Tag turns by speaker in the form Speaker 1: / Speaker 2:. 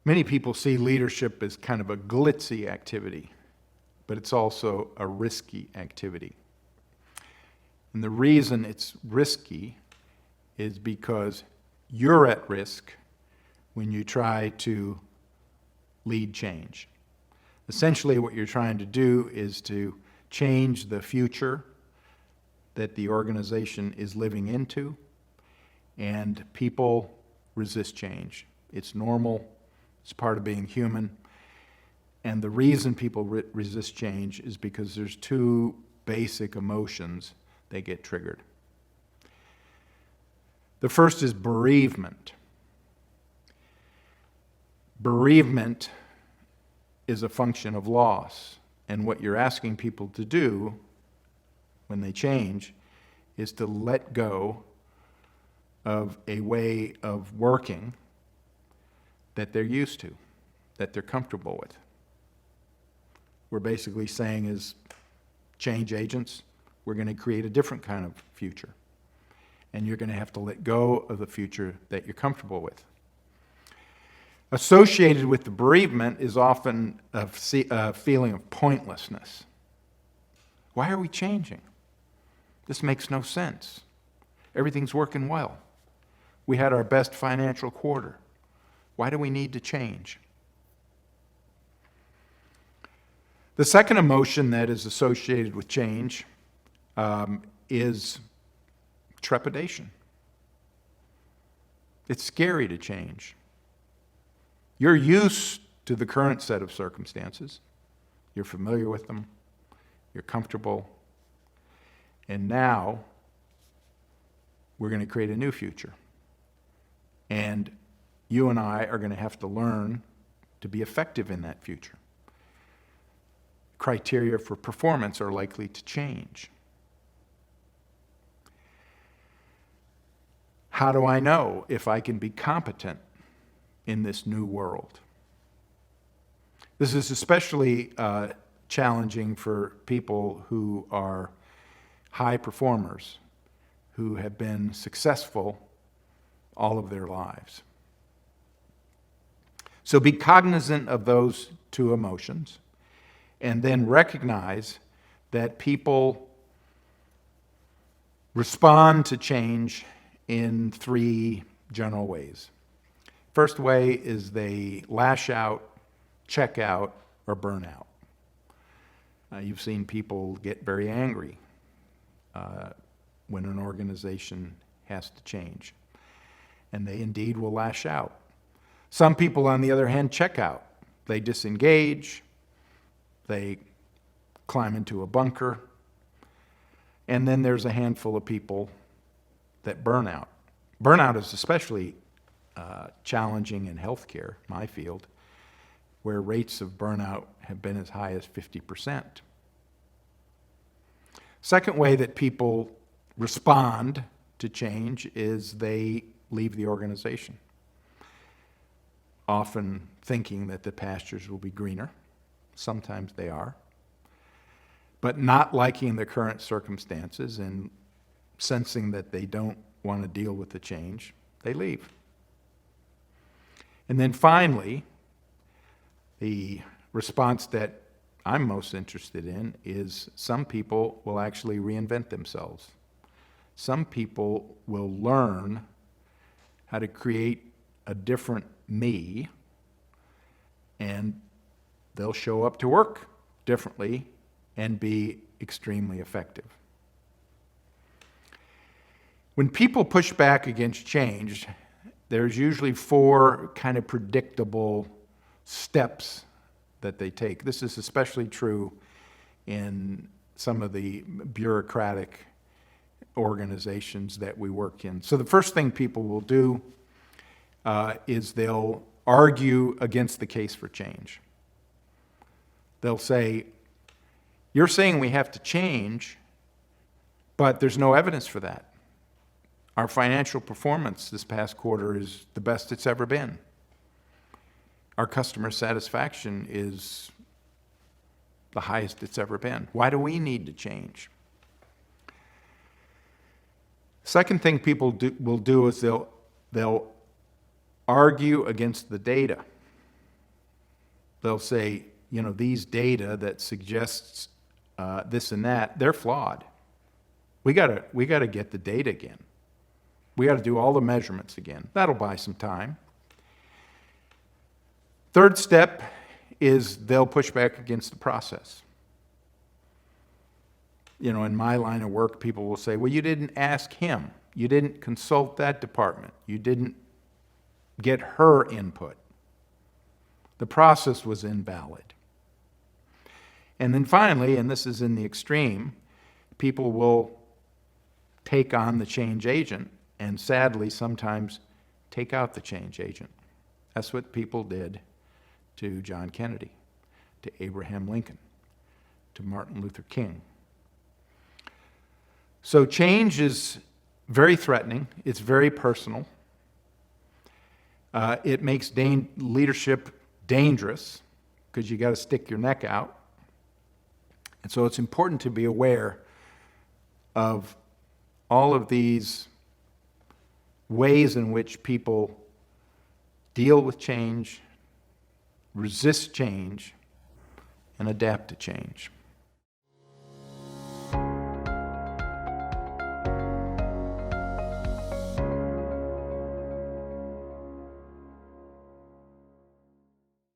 Speaker 1: Many people see leadership as kind of a glitzy activity, but it's also a risky activity. And the reason it's risky is because you're at risk when you try to lead change. Essentially, what you're trying to do is to change the future that the organization is living into, and people resist change. It's normal. It's part of being human. And the reason people resist change is because there's two basic emotions that get triggered. The first is bereavement. Bereavement is a function of loss. And what you're asking people to do when they change is to let go of a way of working that they're used to, that they're comfortable with. We're basically saying, as change agents, we're going to create a different kind of future. And you're going to have to let go of the future that you're comfortable with. Associated with the bereavement is often a feeling of pointlessness. Why are we changing? This makes no sense. Everything's working well. We had our best financial quarter. Why do we need to change? The second emotion that is associated with change is trepidation. It's scary to change. You're used to the current set of circumstances. You're familiar with them. You're comfortable. And now we're going to create a new future. And you and I are going to have to learn to be effective in that future. Criteria for performance are likely to change. How do I know if I can be competent in this new world? This is especially challenging for people who are high performers, who have been successful all of their lives. So be cognizant of those two emotions, and then recognize that people respond to change in three general ways. First way is they lash out, check out, or burn out. You've seen people get very angry when an organization has to change, and they indeed will lash out. Some people, on the other hand, check out. They disengage, they climb into a bunker, and then there's a handful of people that burn out. Burnout is especially challenging in healthcare, my field, where rates of burnout have been as high as 50%. Second way that people respond to change is they leave the organization, often thinking that the pastures will be greener. Sometimes they are. But not liking the current circumstances and sensing that they don't want to deal with the change, they leave. And then finally, the response that I'm most interested in is some people will actually reinvent themselves. Some people will learn how to create a different me, and they'll show up to work differently and be extremely effective. When people push back against change, there's usually four kind of predictable steps that they take. This is especially true in some of the bureaucratic organizations that we work in. So the first thing people will do is they'll argue against the case for change. They'll say, you're saying we have to change, but there's no evidence for that. Our financial performance this past quarter is the best it's ever been. Our customer satisfaction is the highest it's ever been. Why do we need to change? Second thing people will do is they'll argue against the data. they'll say, these data that suggests this and that, they're flawed. We gotta get the data again. We got to do all the measurements again. That'll buy some time. Third step is they'll push back against the process. In my line of work, people will say, well, you didn't ask him. You didn't consult that department. You didn't get her input. The process was invalid. And then finally, and this is in the extreme, people will take on the change agent and sadly sometimes take out the change agent. That's what people did to John Kennedy, to Abraham Lincoln, to Martin Luther King. So change is very threatening. It's very personal. It makes leadership dangerous because you got to stick your neck out. And so it's important to be aware of all of these ways in which people deal with change, resist change, and adapt to change.